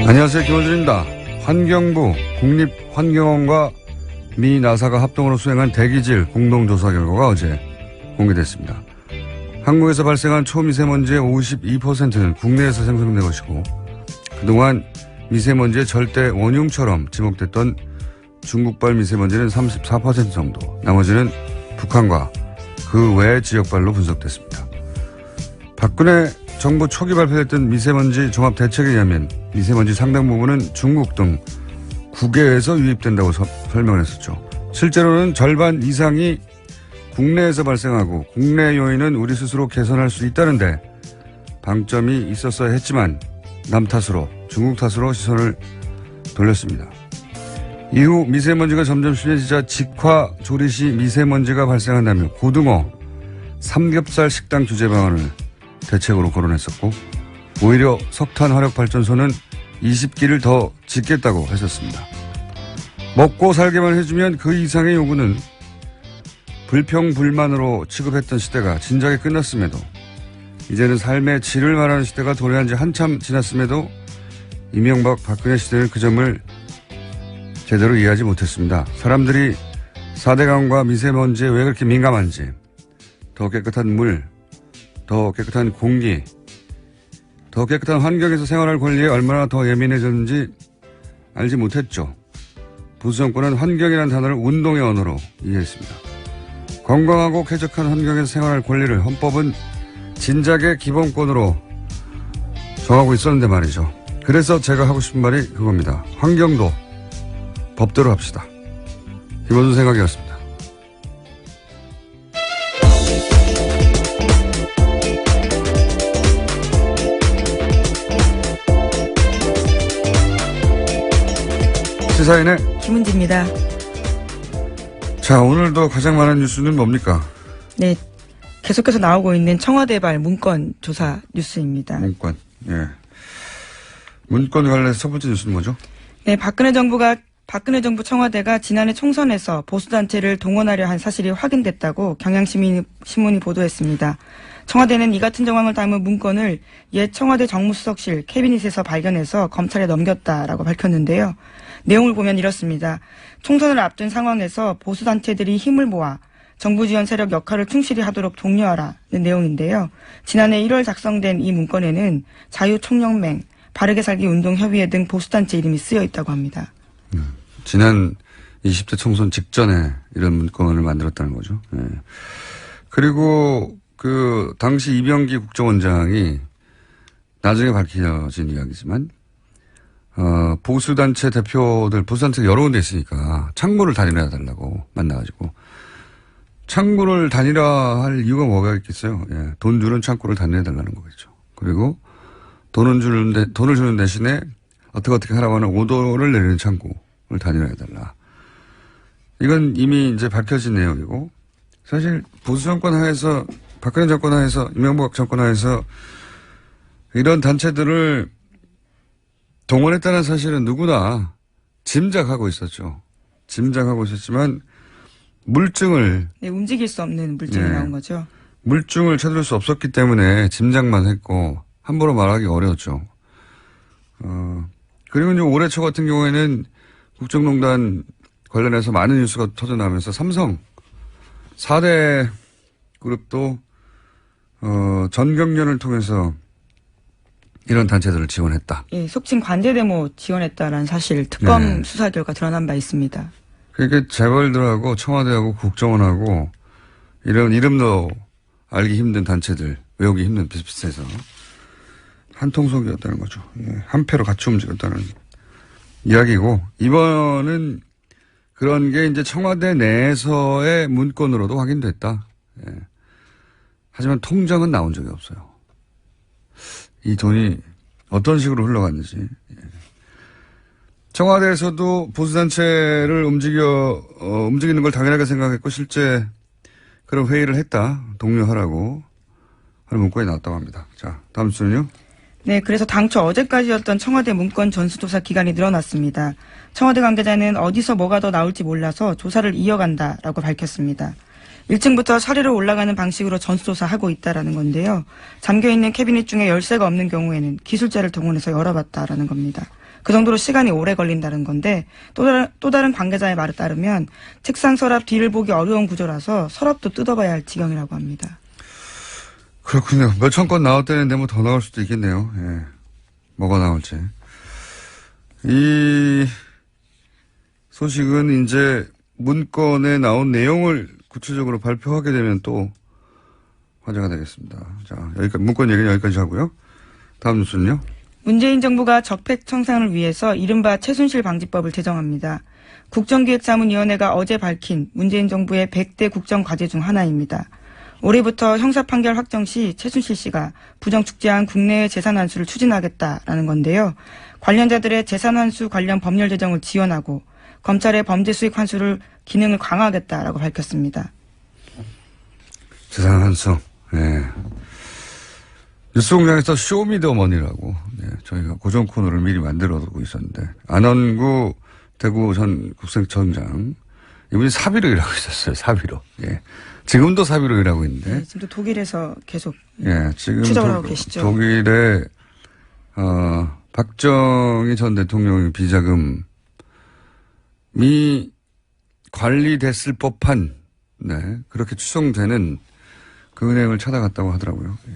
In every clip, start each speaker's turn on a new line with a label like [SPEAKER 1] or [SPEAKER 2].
[SPEAKER 1] 안녕하세요. 김원준입니다. 환경부, 국립환경원과 미 나사가 합동으로 수행한 대기질 공동조사 결과가 어제 공개됐습니다. 한국에서 발생한 초미세먼지의 52%는 국내에서 생성된 것이고 그동안 미세먼지의 절대 원흉처럼 지목됐던 중국발 미세먼지는 34% 정도, 나머지는 북한과 그 외 지역발로 분석됐습니다. 박근혜 정부 초기 발표됐던 미세먼지 종합대책에 의하면 미세먼지 상당 부분은 중국 등 국외에서 유입된다고 설명을 했었죠. 실제로는 절반 이상이 국내에서 발생하고 국내 요인은 우리 스스로 개선할 수 있다는데 방점이 있었어야 했지만 남 탓으로, 중국 탓으로 시선을 돌렸습니다. 이후 미세먼지가 점점 심해지자 직화 조리시 미세먼지가 발생한다며 고등어, 삼겹살 식당 규제 방안을 대책으로 거론했었고 오히려 석탄 화력발전소는 20기를 더 짓겠다고 했었습니다. 먹고 살게만 해주면 그 이상의 요구는 불평불만으로 취급했던 시대가 진작에 끝났음에도 이제는 삶의 질을 말하는 시대가 도래한 지 한참 지났음에도 이명박 박근혜 시대는 그 점을 제대로 이해하지 못했습니다. 사람들이 4대 강과 미세먼지에 왜 그렇게 민감한지, 더 깨끗한 물, 더 깨끗한 공기, 더 깨끗한 환경에서 생활할 권리에 얼마나 더 예민해졌는지 알지 못했죠. 보수 정권은 환경이라는 단어를 운동의 언어로 이해했습니다. 건강하고 쾌적한 환경에서 생활할 권리를 헌법은 진작의 기본권으로 정하고 있었는데 말이죠. 그래서 제가 하고 싶은 말이 그겁니다. 환경도 법대로 합시다. 김원준 생각이었습니다. 시사인의
[SPEAKER 2] 김은지입니다.
[SPEAKER 1] 자, 오늘도 가장 많은 뉴스는 뭡니까?
[SPEAKER 2] 네, 계속해서 나오고 있는 청와대발 문건 조사 뉴스입니다.
[SPEAKER 1] 문건, 예. 문건 관련해서 첫 번째 뉴스는 뭐죠?
[SPEAKER 2] 네, 박근혜 정부 청와대가 지난해 총선에서 보수단체를 동원하려 한 사실이 확인됐다고 경향신문이 보도했습니다. 청와대는 이 같은 정황을 담은 문건을 옛 청와대 정무수석실 캐비닛에서 발견해서 검찰에 넘겼다라고 밝혔는데요. 내용을 보면 이렇습니다. 총선을 앞둔 상황에서 보수단체들이 힘을 모아 정부 지원 세력 역할을 충실히 하도록 독려하라는 내용인데요. 지난해 1월 작성된 이 문건에는 자유총연맹, 바르게 살기 운동협의회 등 보수단체 이름이 쓰여 있다고 합니다.
[SPEAKER 1] 지난 20대 총선 직전에 이런 문건을 만들었다는 거죠. 예. 그리고 그 당시 이병기 국정원장이 나중에 밝혀진 이야기지만 보수단체 대표들, 보수단체가 여러 군데 있으니까 창구를 단일화해 달라고 만나가지고 창구를 단일화할 이유가 뭐가 있겠어요. 예. 돈 주는 창구를 단일화해 달라는 거겠죠. 그리고 돈을 주는 대신에 어떻게 하라고 하는 오도를 내리는 창구를 단일화해 달라. 이건 이미 이제 밝혀진 내용이고 사실 보수 정권 하에서 박근혜 정권 하에서 이명박 정권 하에서 이런 단체들을 동원했다는 사실은 누구나 짐작하고 있었죠. 짐작하고 있었지만 물증을.
[SPEAKER 2] 네, 움직일 수 없는 물증이
[SPEAKER 1] 네,
[SPEAKER 2] 나온 거죠.
[SPEAKER 1] 물증을 찾을 수 없었기 때문에 짐작만 했고 함부로 말하기 어려웠죠. 그리고 이제 올해 초 같은 경우에는 국정농단 관련해서 많은 뉴스가 터져나오면서 삼성 4대 그룹도 전경련을 통해서 이런 단체들을 지원했다.
[SPEAKER 2] 예, 속칭 관제데모 지원했다라는 사실 특검
[SPEAKER 1] 네.
[SPEAKER 2] 수사 결과 드러난 바 있습니다.
[SPEAKER 1] 그러니까 재벌들하고 청와대하고 국정원하고 이런 이름도 알기 힘든 단체들, 외우기 힘든 비슷비슷해서 한 통속이었다는 거죠. 예, 한 패로 같이 움직였다는 이야기고 이번은 그런 게 이제 청와대 내에서의 문건으로도 확인됐다. 예. 하지만 통장은 나온 적이 없어요. 이 돈이 어떤 식으로 흘러갔는지. 예. 청와대에서도 보수단체를 움직이는 걸 당연하게 생각했고 실제 그런 회의를 했다. 독려하라고 하는 문건이 나왔다고 합니다. 자, 다음 주는요.
[SPEAKER 2] 네, 그래서 당초 어제까지였던 청와대 문건 전수조사 기간이 늘어났습니다. 청와대 관계자는 어디서 뭐가 더 나올지 몰라서 조사를 이어간다라고 밝혔습니다. 1층부터 사리로 올라가는 방식으로 전수조사하고 있다라는 건데요. 잠겨있는 캐비닛 중에 열쇠가 없는 경우에는 기술자를 동원해서 열어봤다라는 겁니다. 그 정도로 시간이 오래 걸린다는 건데 또 다른 관계자의 말에 따르면 책상 서랍 뒤를 보기 어려운 구조라서 서랍도 뜯어봐야 할 지경이라고 합니다.
[SPEAKER 1] 그렇군요. 몇천 건 나왔다는데 뭐 더 나올 수도 있겠네요. 예. 뭐가 나올지. 이 소식은 이제 문건에 나온 내용을 구체적으로 발표하게 되면 또 화제가 되겠습니다. 자, 여기까지, 문건 얘기는 여기까지 하고요. 다음 뉴스는요.
[SPEAKER 2] 문재인 정부가 적폐 청산을 위해서 이른바 최순실 방지법을 제정합니다. 국정기획자문위원회가 어제 밝힌 문재인 정부의 100대 국정과제 중 하나입니다. 올해부터 형사판결 확정 시 최순실 씨가 부정축제한 국내의 재산 환수를 추진하겠다라는 건데요. 관련자들의 재산 환수 관련 법률 제정을 지원하고 검찰의 범죄 수익 환수를 기능을 강화하겠다라고 밝혔습니다.
[SPEAKER 1] 재산 환수. 예. 뉴스공장에서 쇼미더머니라고 저희가 고정 코너를 미리 만들어두고 있었는데 안원구 대구 전 국세청장 이분이 사비로 일하고 있었어요. 사비로. 예. 지금도 사비로 일하고 있는데.
[SPEAKER 2] 네, 지금도 독일에서 계속
[SPEAKER 1] 지금
[SPEAKER 2] 추적을 하고 계시죠.
[SPEAKER 1] 독일에 박정희 전 대통령의 비자금이 관리됐을 법한 그렇게 추정되는 그 은행을 찾아갔다고 하더라고요. 예.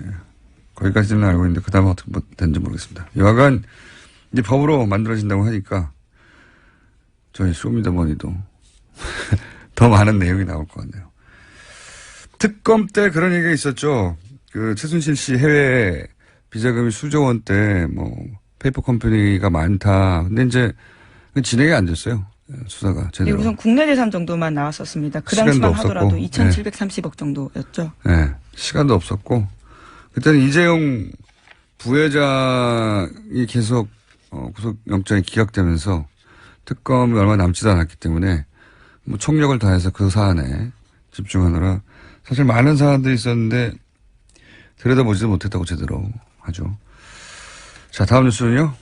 [SPEAKER 1] 거기까지는 알고 있는데 그다음에 어떻게 됐는지 모르겠습니다. 여하간 이제 법으로 만들어진다고 하니까 저희 쇼미더머니도 더 많은 내용이 나올 것 같네요. 특검 때 그런 얘기가 있었죠. 그 최순실 씨 해외 비자금이 수조 원대 페이퍼 컴퍼니가 많다. 근데 이제 진행이 안 됐어요. 수사가 제대로.
[SPEAKER 2] 우선 국내 재산 정도만 나왔었습니다. 그 당시만 하더라도 2,730억 정도였죠.
[SPEAKER 1] 네. 시간도 없었고 그때는 이재용 부회장이 계속 구속영장이 기각되면서 특검이 얼마 남지도 않았기 때문에 총력을 다해서 그 사안에 집중하느라 사실 많은 사안들이 있었는데 들여다보지도 못했다고 제대로 하죠. 자, 다음 뉴스는요.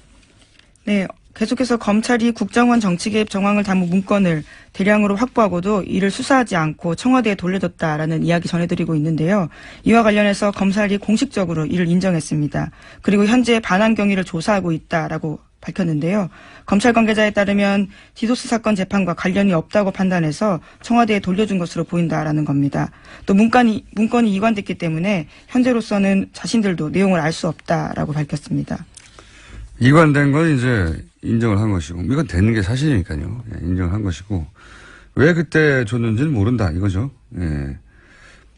[SPEAKER 2] 네. 계속해서 검찰이 국정원 정치개입 정황을 담은 문건을 대량으로 확보하고도 이를 수사하지 않고 청와대에 돌려줬다라는 이야기 전해드리고 있는데요. 이와 관련해서 검찰이 공식적으로 이를 인정했습니다. 그리고 현재 반환 경위를 조사하고 있다라고 밝혔는데요. 검찰 관계자에 따르면 디도스 사건 재판과 관련이 없다고 판단해서 청와대에 돌려준 것으로 보인다라는 겁니다. 또 문건이 이관됐기 때문에 현재로서는 자신들도 내용을 알 수 없다라고 밝혔습니다.
[SPEAKER 1] 이관된 건 이제 인정을 한 것이고, 이건 되는 게 사실이니까요. 예, 인정을 한 것이고, 왜 그때 줬는지는 모른다, 이거죠. 예.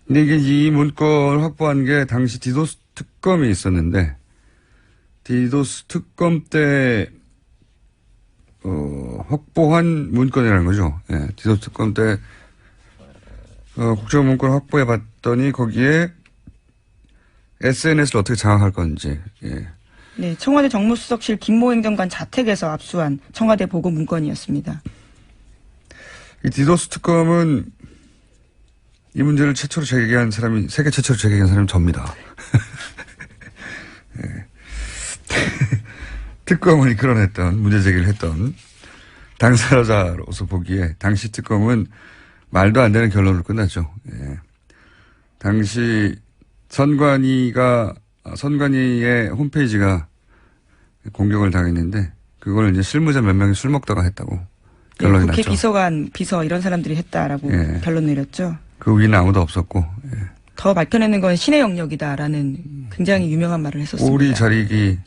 [SPEAKER 1] 근데 이게 이 문건을 확보한 게 당시 디도스 특검이 있었는데, 디도스 특검 때, 확보한 문건이라는 거죠. 예, 디도스 특검 때, 국정 문건을 확보해 봤더니 거기에 SNS를 어떻게 장악할 건지, 예.
[SPEAKER 2] 네, 청와대 정무수석실 김모 행정관 자택에서 압수한 청와대 보고 문건이었습니다.
[SPEAKER 1] 이 디도스 특검은 이 문제를 최초로 제기한 사람이, 세계 최초로 제기한 사람이 접니다. 네. 특검을 이끌어냈던, 문제 제기를 했던 당사자로서 보기에 당시 특검은 말도 안 되는 결론으로 끝났죠. 예. 당시 선관위의 홈페이지가 공격을 당했는데 그걸 이제 실무자 몇 명이 술 먹다가 했다고 결론이 났죠.
[SPEAKER 2] 국회 비서관, 비서 이런 사람들이 했다라고 결론 내렸죠.
[SPEAKER 1] 그 위는 아무도 없었고. 예.
[SPEAKER 2] 더 밝혀내는 건 신의 영역이다라는 굉장히 유명한 말을 했었습니다.
[SPEAKER 1] 꼬리 자리기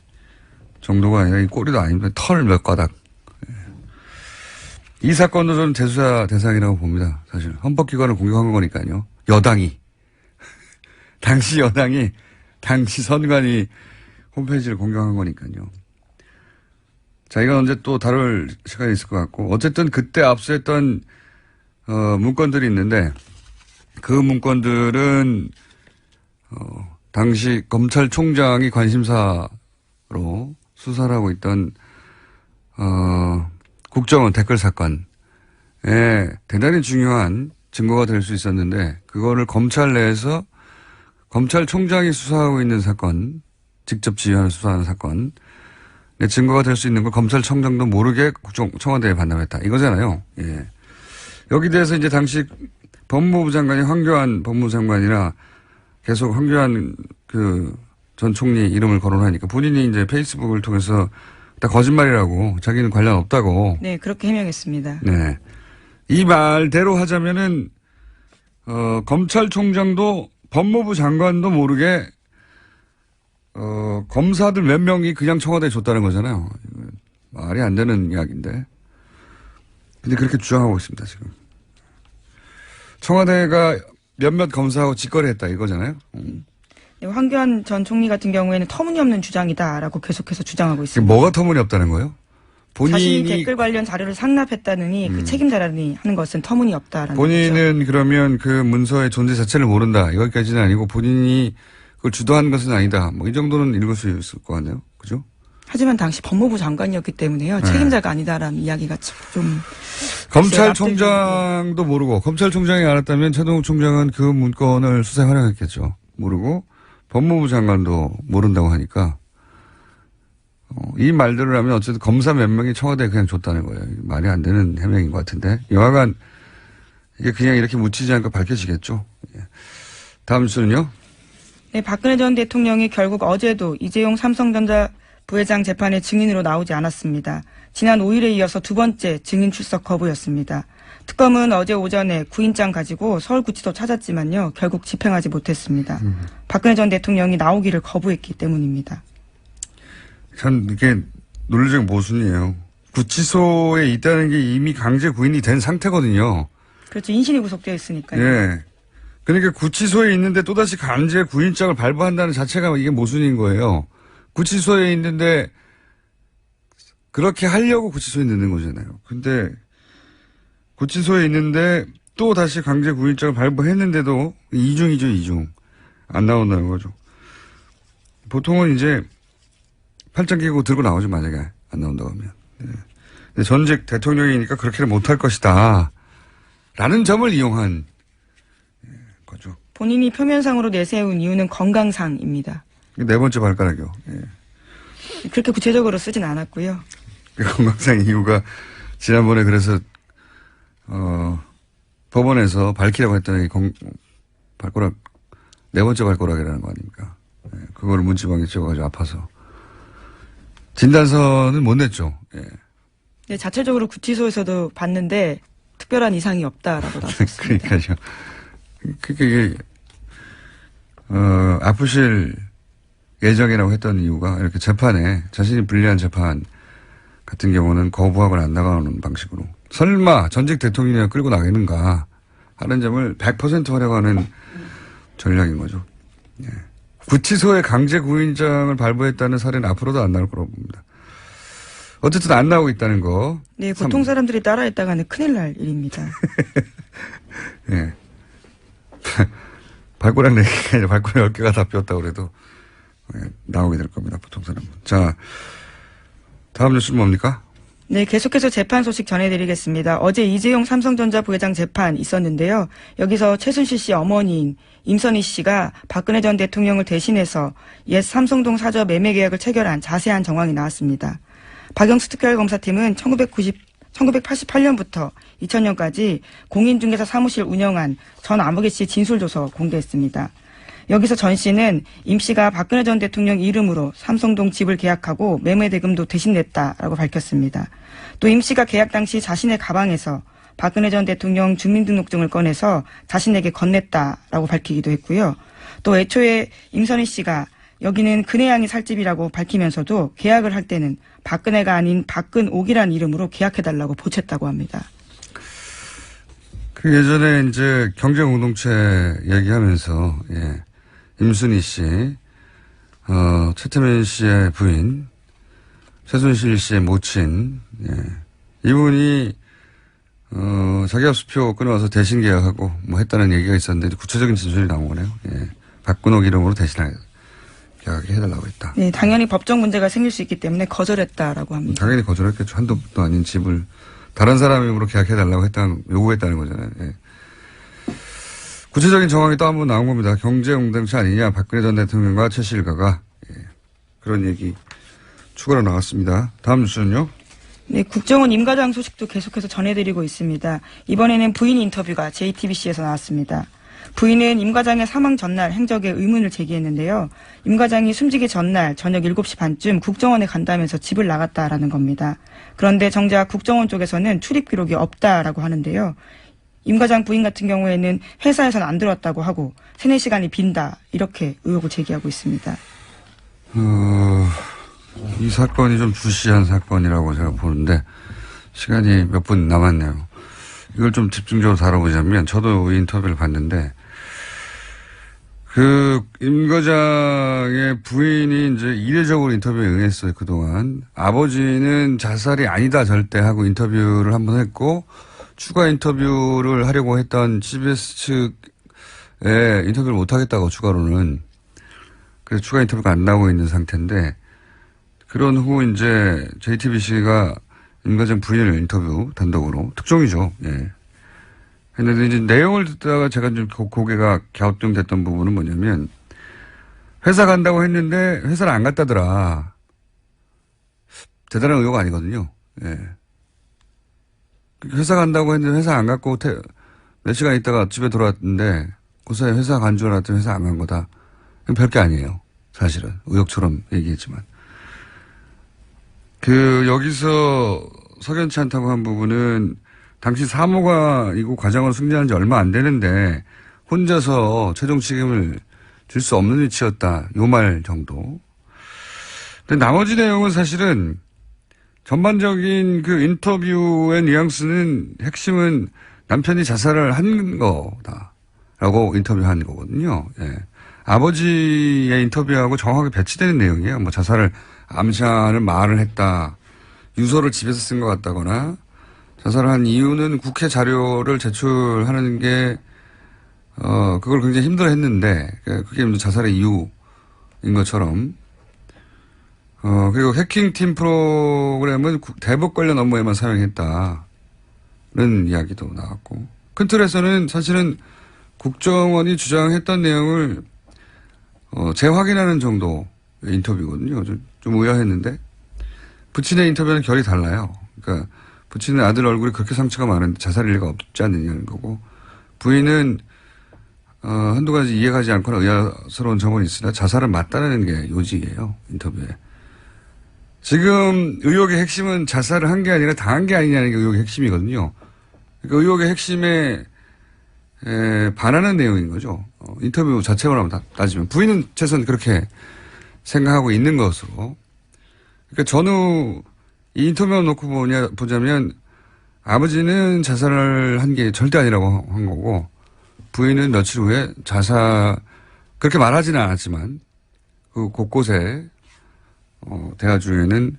[SPEAKER 1] 정도가 아니라 이 꼬리도 아닙니다. 털 몇 가닥. 예. 이 사건도 저는 재수사 대상이라고 봅니다. 사실 헌법기관을 공격한 거니까요. 여당이. 당시 여당이 당시 선관위 홈페이지를 공격한 거니까요. 자, 이건 언제 또 다룰 시간이 있을 것 같고, 어쨌든 그때 압수했던 문건들이 있는데 그 문건들은 당시 검찰총장이 관심사로 수사를 하고 있던 국정원 댓글 사건에 대단히 중요한 증거가 될 수 있었는데 그거를 검찰 내에서 검찰총장이 수사하고 있는 사건, 직접 지휘하는 수사하는 사건, 증거가 될 수 있는 걸 검찰총장도 모르게 청와대에 반납했다. 이거잖아요. 예. 여기 대해서 이제 당시 법무부 장관이 황교안 법무부 장관이나 계속 황교안 전 총리 이름을 거론하니까 본인이 이제 페이스북을 통해서 다 거짓말이라고 자기는 관련 없다고.
[SPEAKER 2] 네, 그렇게 해명했습니다.
[SPEAKER 1] 네. 이 말대로 하자면은, 검찰총장도 법무부 장관도 모르게, 검사들 몇 명이 그냥 청와대에 줬다는 거잖아요. 말이 안 되는 이야기인데. 근데 그렇게 주장하고 있습니다, 지금. 청와대가 몇몇 검사하고 직거래했다 이거잖아요.
[SPEAKER 2] 네, 황교안 전 총리 같은 경우에는 터무니없는 주장이다라고 계속해서 주장하고 있습니다.
[SPEAKER 1] 뭐가 터무니없다는 거예요?
[SPEAKER 2] 자신이 댓글 관련 자료를 상납했다느니 그 책임자라니 하는 것은 터무니없다라는
[SPEAKER 1] 본인은
[SPEAKER 2] 거죠.
[SPEAKER 1] 그러면 그 문서의 존재 자체를 모른다. 여기까지는 아니고 본인이 그걸 주도한 것은 아니다. 뭐 이 정도는 읽을 수 있을 것 같네요. 그죠?
[SPEAKER 2] 하지만 당시 법무부 장관이었기 때문에요.
[SPEAKER 1] 네.
[SPEAKER 2] 책임자가 아니다라는 이야기가 좀.
[SPEAKER 1] 검찰총장도 모르고 검찰총장이 알았다면 최동욱 총장은 그 문건을 수사에 활용했겠죠. 모르고 법무부 장관도 모른다고 하니까 이 말대로 하면 어쨌든 검사 몇 명이 청와대에 그냥 줬다는 거예요. 말이 안 되는 해명인 것 같은데 여하간 이게 그냥 이렇게 묻히지 않고 밝혀지겠죠. 예. 다음 뉴스는요.
[SPEAKER 2] 네, 박근혜 전 대통령이 결국 어제도 이재용 삼성전자 부회장 재판에 증인으로 나오지 않았습니다. 지난 5일에 이어서 두 번째 증인 출석 거부였습니다. 특검은 어제 오전에 구인장 가지고 서울구치소 찾았지만요. 결국 집행하지 못했습니다. 박근혜 전 대통령이 나오기를 거부했기 때문입니다.
[SPEAKER 1] 전 이게 논리적 모순이에요. 구치소에 있다는 게 이미 강제 구인이 된 상태거든요.
[SPEAKER 2] 그렇죠. 인신이 구속되어 있으니까요.
[SPEAKER 1] 예. 그러니까 구치소에 있는데 또다시 강제 구인장을 발부한다는 자체가 이게 모순인 거예요. 구치소에 있는데 그렇게 하려고 구치소에 넣는 거잖아요. 근데 구치소에 있는데 또 다시 강제 구인장을 발부했는데도 이중이죠, 이중. 안 나온다는 거죠. 보통은 이제 팔짱 끼고 들고 나오죠, 만약에 안 나온다고 하면. 네. 근데 전직 대통령이니까 그렇게는 못할 것이다. 라는 점을 이용한 거죠.
[SPEAKER 2] 본인이 표면상으로 내세운 이유는 건강상입니다.
[SPEAKER 1] 네 번째 발가락이요. 예.
[SPEAKER 2] 그렇게 구체적으로 쓰진 않았고요.
[SPEAKER 1] 건강상 이유가 지난번에 그래서 법원에서 밝히라고 했더니 발가락 네 번째 발가락이라는 거 아닙니까? 예. 그거를 문지방에 찍어가지고 아파서 진단서는 못 냈죠. 예.
[SPEAKER 2] 네, 자체적으로 구치소에서도 봤는데 특별한 이상이 없다라고 나왔습니다.
[SPEAKER 1] 그러니까요. 그게 아프실 예정이라고 했던 이유가 이렇게 재판에 자신이 불리한 재판 같은 경우는 거부하거나 안 나가는 방식으로 설마 전직 대통령이 끌고 나가는가 하는 점을 100% 하려고 전략인 거죠. 예. 구치소에 강제 구인장을 발부했다는 사례는 앞으로도 안 나올 거라고 봅니다. 어쨌든 안 나오고 있다는 거.
[SPEAKER 2] 네, 보통 사람들이 따라했다가는 큰일 날 일입니다.
[SPEAKER 1] 예. 발가락 4개가 아니라 발가락 10개가 다 뼈었다고 그래도 나오게 될 겁니다. 보통 사람은. 자, 다음 뉴스는 뭡니까?
[SPEAKER 2] 네, 계속해서 재판 소식 전해드리겠습니다. 어제 이재용 삼성전자 부회장 재판 있었는데요. 여기서 최순실 씨 어머니인 임선희 씨가 박근혜 전 대통령을 대신해서 옛 삼성동 사저 매매 계약을 체결한 자세한 정황이 나왔습니다. 박영수 특별검사팀은 1988년부터 2000년까지 공인중개사 사무실 운영한 전 아무개 씨 진술조서 공개했습니다. 여기서 전 씨는 임 씨가 박근혜 전 대통령 이름으로 삼성동 집을 계약하고 매매 대금도 대신 냈다라고 밝혔습니다. 또 임 씨가 계약 당시 자신의 가방에서 박근혜 전 대통령 주민등록증을 꺼내서 자신에게 건넸다라고 밝히기도 했고요. 또 애초에 임선희 씨가 여기는 근혜양이 살 집이라고 밝히면서도 계약을 할 때는 박근혜가 아닌 박근옥이라는 이름으로 계약해달라고 보챘다고 합니다.
[SPEAKER 1] 그 예전에 이제 경제공동체 얘기하면서, 예. 임순희 씨, 최태민 씨의 부인, 최순실 씨의 모친, 예. 이분이, 자기가 수표 끊어와서 대신 계약하고 뭐 했다는 얘기가 있었는데 구체적인 진술이 나온 거네요. 예. 박근옥 이름으로 대신하게 계약하게 해달라고 했다.
[SPEAKER 2] 네, 당연히 법적 문제가 생길 수 있기 때문에 거절했다라고 합니다.
[SPEAKER 1] 당연히 거절했겠죠. 한도 아닌 집을 다른 사람 이름으로 계약해달라고 요구했다는 거잖아요. 예. 구체적인 정황이 또 한 번 나온 겁니다. 경제공동체 아니냐. 박근혜 전 대통령과 최씨 일가가. 예. 그런 얘기 추가로 나왔습니다. 다음 뉴스는요.
[SPEAKER 2] 네, 국정원 임과장 소식도 계속해서 전해드리고 있습니다. 이번에는 부인 인터뷰가 JTBC에서 나왔습니다. 부인은 임 과장의 사망 전날 행적에 의문을 제기했는데요. 임 과장이 숨지기 전날 저녁 7시 반쯤 국정원에 간다면서 집을 나갔다라는 겁니다. 그런데 정작 국정원 쪽에서는 출입 기록이 없다라고 하는데요. 임 과장 부인 같은 경우에는 회사에서는 안 들어왔다고 하고 3-4시간이 빈다 이렇게 의혹을 제기하고 있습니다.
[SPEAKER 1] 이 사건이 좀 주시한 사건이라고 제가 보는데 시간이 몇 분 남았네요. 이걸 좀 집중적으로 다뤄보자면 저도 인터뷰를 봤는데 임 과장의 부인이 이제 이례적으로 인터뷰에 응했어요, 그동안. 아버지는 자살이 아니다, 절대 하고 인터뷰를 한번 했고, 추가 인터뷰를 하려고 했던 CBS 측에 인터뷰를 못 하겠다고 추가로는. 그래서 추가 인터뷰가 안 나오고 있는 상태인데, 그런 후 이제 JTBC가 임 과장 부인을 인터뷰 단독으로, 특종이죠, 예. 했는데 이제 내용을 듣다가 제가 좀 고개가 갸우뚱됐던 부분은 뭐냐면 회사 간다고 했는데 회사를 안 갔다더라. 대단한 의혹 아니거든요. 예. 회사 간다고 했는데 회사 안 갔고 몇 시간 있다가 집에 돌아왔는데 그 사이에 회사 간 줄 알았더니 회사 안 간 거다. 별게 아니에요. 사실은. 의혹처럼 얘기했지만. 여기서 석연치 않다고 한 부분은 당시 사모가 이거 과장으로 승진한 지 얼마 안 되는데 혼자서 최종 책임을 질 수 없는 위치였다. 요 말 정도. 근데 나머지 내용은 사실은 전반적인 그 인터뷰의 뉘앙스는 핵심은 남편이 자살을 한 거다라고 인터뷰한 거거든요. 예. 아버지의 인터뷰하고 정확하게 배치되는 내용이에요. 뭐 자살을 암시하는 말을 했다. 유서를 집에서 쓴 것 같다거나 자살을 한 이유는 국회 자료를 제출하는 게, 그걸 굉장히 힘들어 했는데, 그게 자살의 이유인 것처럼, 그리고 해킹팀 프로그램은 대북 관련 업무에만 사용했다는 이야기도 나왔고, 큰 틀에서는 사실은 국정원이 주장했던 내용을, 재확인하는 정도 인터뷰거든요. 좀 의아했는데, 부친의 인터뷰는 결이 달라요. 그러니까, 부친의 아들 얼굴이 그렇게 상처가 많은데 자살일 리가 없지 않느냐는 거고 부인은 한두 가지 이해가지 않거나 의아스러운 점은 있으나 자살은 맞다는 게 요지예요. 인터뷰에. 지금 의혹의 핵심은 자살을 한 게 아니라 당한 게 아니냐는 게 의혹의 핵심이거든요. 그러니까 의혹의 핵심에 반하는 내용인 거죠. 인터뷰 자체로 따지면 부인은 최소한 그렇게 생각하고 있는 것으로. 그러니까 전후 이 인터뷰만 놓고 보자면 아버지는 자살을 한 게 절대 아니라고 한 거고 부인은 며칠 후에 그렇게 말하지는 않았지만 그 곳곳에 대화 중에는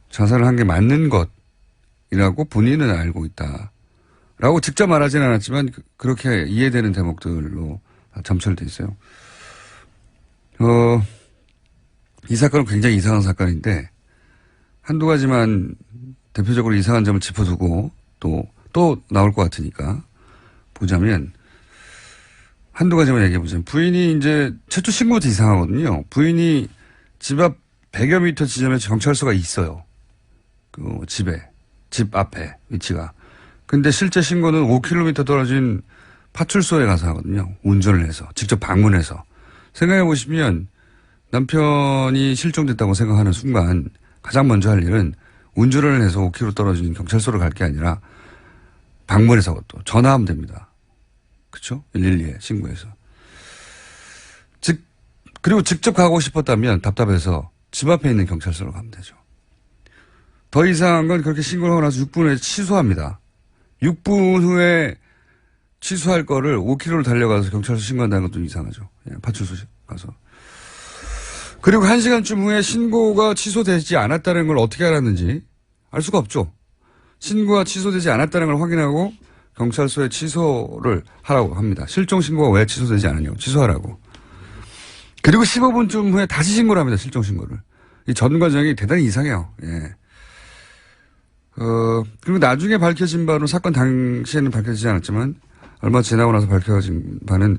[SPEAKER 1] 자살을 한 게 맞는 것이라고 본인은 알고 있다라고 직접 말하지는 않았지만 그렇게 이해되는 대목들로 점철돼 있어요. 이 사건은 굉장히 이상한 사건인데 한두 가지만 대표적으로 이상한 점을 짚어두고 또 나올 것 같으니까 보자면 한두 가지만 얘기해보자면 부인이 이제 최초 신고부터 이상하거든요. 부인이 집 앞 100여 미터 지점에 경찰서가 있어요. 집 앞에 위치가. 근데 실제 신고는 5km 떨어진 파출소에 가서 하거든요. 운전을 해서 직접 방문해서. 생각해 보시면 남편이 실종됐다고 생각하는 순간 가장 먼저 할 일은 운전을 해서 5km 떨어진 경찰서를 갈 게 아니라 방문해서 또 전화하면 됩니다. 그렇죠? 112에 신고해서. 그리고 직접 가고 싶었다면 답답해서 집 앞에 있는 경찰서로 가면 되죠. 더 이상한 건 그렇게 신고를 하고 나서 6분 후에 취소합니다. 6분 후에 취소할 거를 5km를 달려가서 경찰서 신고한다는 것도 이상하죠. 파출소 가서. 그리고 1시간쯤 후에 신고가 취소되지 않았다는 걸 어떻게 알았는지 알 수가 없죠. 신고가 취소되지 않았다는 걸 확인하고 경찰서에 취소를 하라고 합니다. 실종 신고가 왜 취소되지 않았냐고 취소하라고. 그리고 15분쯤 후에 다시 신고를 합니다. 실종 신고를. 이 전 과정이 대단히 이상해요. 예. 그리고 나중에 밝혀진 바로 사건 당시에는 밝혀지지 않았지만 얼마 지나고 나서 밝혀진 바는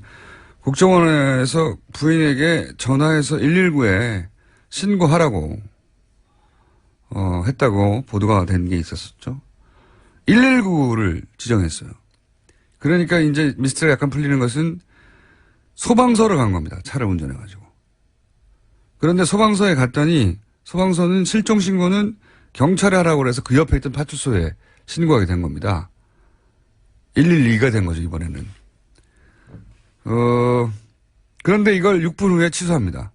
[SPEAKER 1] 국정원에서 부인에게 전화해서 119에 신고하라고 했다고 보도가 된 게 있었었죠. 119를 지정했어요. 그러니까 이제 미스터리가 약간 풀리는 것은 소방서를 간 겁니다. 차를 운전해가지고. 그런데 소방서에 갔더니 소방서는 실종 신고는 경찰에 하라고 그래서 그 옆에 있던 파출소에 신고하게 된 겁니다. 112가 된 거죠, 이번에는. 그런데 이걸 6분 후에 취소합니다.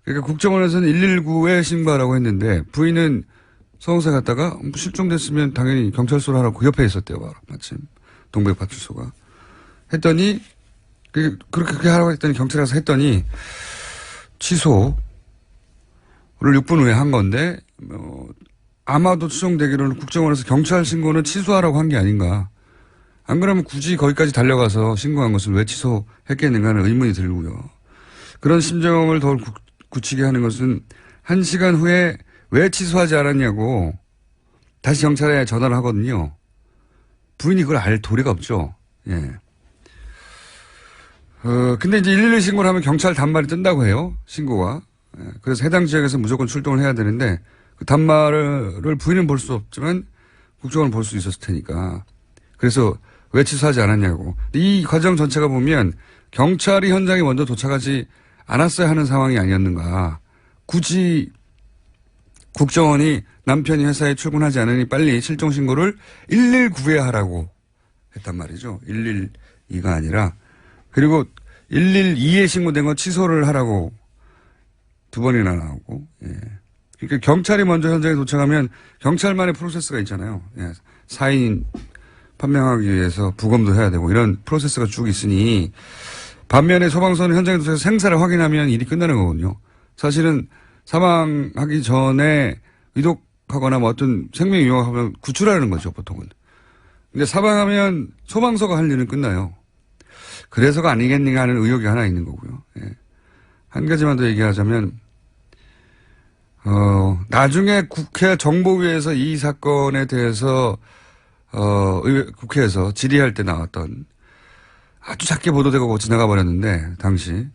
[SPEAKER 1] 그러니까 국정원에서는 119에 신고하라고 했는데 부인은 소방서에 갔다가 실종됐으면 당연히 경찰서로 하라고 그 옆에 있었대요, 바로. 마침. 동백파출소가. 했더니, 그렇게 하라고 했더니 경찰에 가서 했더니 취소를 6분 후에 한 건데, 아마도 추정되기로는 국정원에서 경찰 신고는 취소하라고 한 게 아닌가. 안 그러면 굳이 거기까지 달려가서 신고한 것을 왜 취소했겠는가 하는 의문이 들고요. 그런 심정을 더 굳히게 하는 것은 1시간 후에 왜 취소하지 않았냐고 다시 경찰에 전화를 하거든요. 부인이 그걸 알 도리가 없죠. 예. 근데 이제 112 신고를 하면 경찰 단말이 뜬다고 해요. 신고가. 예. 그래서 해당 지역에서 무조건 출동을 해야 되는데 그 단말을 부인은 볼 수 없지만 국정원은 볼 수 있었을 테니까. 그래서 왜 취소하지 않았냐고. 이 과정 전체가 보면 경찰이 현장에 먼저 도착하지 않았어야 하는 상황이 아니었는가. 굳이 국정원이 남편이 회사에 출근하지 않으니 빨리 실종신고를 119에 하라고 했단 말이죠. 112가 아니라. 그리고 112에 신고된 건 취소를 하라고 2번이나 나오고. 예. 그러니까 경찰이 먼저 현장에 도착하면 경찰만의 프로세스가 있잖아요. 예. 사인 판명하기 위해서 부검도 해야 되고 이런 프로세스가 쭉 있으니 반면에 소방서는 현장에 도착해서 생사를 확인하면 일이 끝나는 거거든요. 사실은 사망하기 전에 위독하거나 뭐 어떤 생명 위협하면 구출하는 거죠, 보통은. 근데 사망하면 소방서가 할 일은 끝나요. 그래서가 아니겠는가 하는 의혹이 하나 있는 거고요. 예. 한 가지만 더 얘기하자면, 나중에 국회 정보위에서 이 사건에 대해서, 국회에서 질의할 때 나왔던 아주 작게 보도되고 지나가 버렸는데, 당시.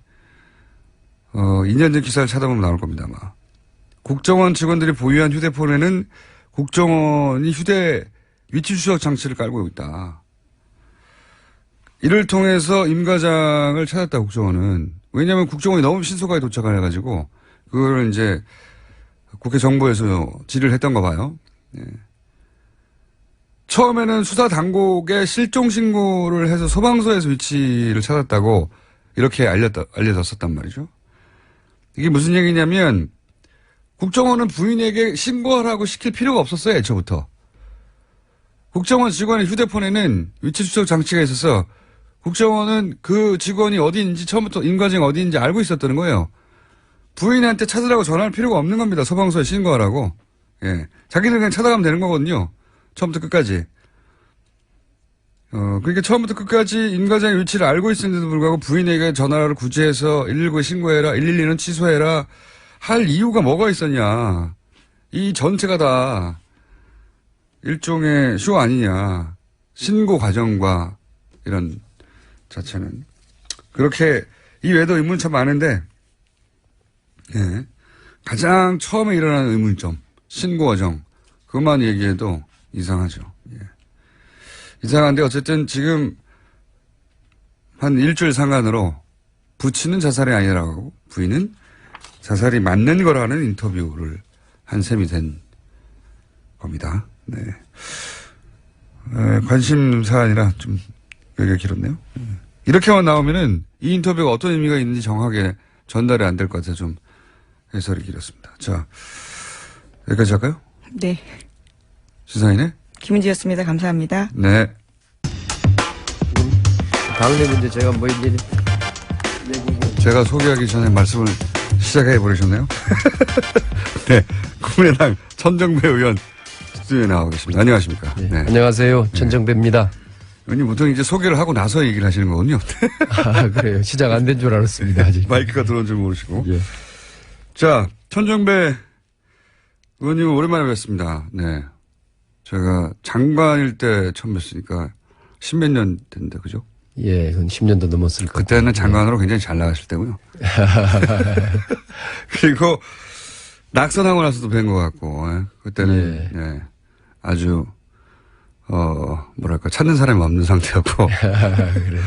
[SPEAKER 1] 2년 전 기사를 찾아보면 나올 겁니다, 아마. 국정원 직원들이 보유한 휴대폰에는 국정원이 휴대 위치 추적 장치를 깔고 있다. 이를 통해서 임 과장을 찾았다, 국정원은. 왜냐하면 국정원이 너무 신속하게 도착을 해가지고, 그걸 이제 국회 정보에서 질의를 했던 거 봐요. 예. 처음에는 수사 당국에 실종 신고를 해서 소방서에서 위치를 찾았다고 이렇게 알려졌었단 말이죠. 이게 무슨 얘기냐면 국정원은 부인에게 신고하라고 시킬 필요가 없었어요, 애초부터. 국정원 직원의 휴대폰에는 위치 추적 장치가 있어서 국정원은 그 직원이 어디인지 처음부터 임과정이 어디인지 알고 있었다는 거예요. 부인한테 찾으라고 전화할 필요가 없는 겁니다. 소방서에 신고하라고. 예. 자기들 그냥 찾아가면 되는 거거든요. 처음부터 끝까지. 그러니까 처음부터 끝까지 임과장의 위치를 알고 있었는데도 불구하고 부인에게 전화를 굳이 해서 119에 신고해라, 112는 취소해라 할 이유가 뭐가 있었냐. 이 전체가 다 일종의 쇼 아니냐. 신고 과정과 이런 자체는. 그렇게 이 외에도 의문이 참 많은데, 예. 가장 처음에 일어나는 의문점, 신고 과정, 그것만 얘기해도 이상하죠. 예. 이상한데 어쨌든 지금 한 일주일 상간으로 부친은 자살이 아니라고 부인은 자살이 맞는 거라는 인터뷰를 한 셈이 된 겁니다. 네. 관심 사안이라 좀 여기가 길었네요. 이렇게만 나오면은 이 인터뷰가 어떤 의미가 있는지 정확하게 전달이 안 될 것 같아서 좀 해설이 길었습니다. 자, 여기까지 할까요?
[SPEAKER 2] 네.
[SPEAKER 1] 시사인의
[SPEAKER 2] 김은지였습니다. 감사합니다.
[SPEAKER 1] 네.
[SPEAKER 3] 다음에 문제 제가 뭐 이제
[SPEAKER 1] 제가 소개하기 전에 말씀을 시작해 버리셨네요. 네. 국민의당 천정배 의원 스튜디오에 나와 계십니다. 안녕하십니까.
[SPEAKER 3] 네.
[SPEAKER 1] 네.
[SPEAKER 3] 안녕하세요. 천정배입니다.
[SPEAKER 1] 의원님 보통 이제 소개를 하고 나서 얘기를 하시는 거군요.
[SPEAKER 3] 아, 그래요. 시작 안 된 줄 알았습니다. 아직.
[SPEAKER 1] 마이크가 들어온 줄 모르시고.
[SPEAKER 3] 예.
[SPEAKER 1] 자, 천정배 의원님 오랜만에 뵙습니다. 네. 제가 장관일 때 처음 뵀으니까 십몇 년 됐는데, 그죠?
[SPEAKER 3] 예, 그건 10년도 넘었을 거예요.
[SPEAKER 1] 그때는 장관으로 굉장히 잘 나가실 때고요. 그리고 낙선하고 나서도 뵌 것 같고, 예. 그때는, 예. 아주, 뭐랄까, 찾는 사람이 없는 상태였고.
[SPEAKER 3] 그래요.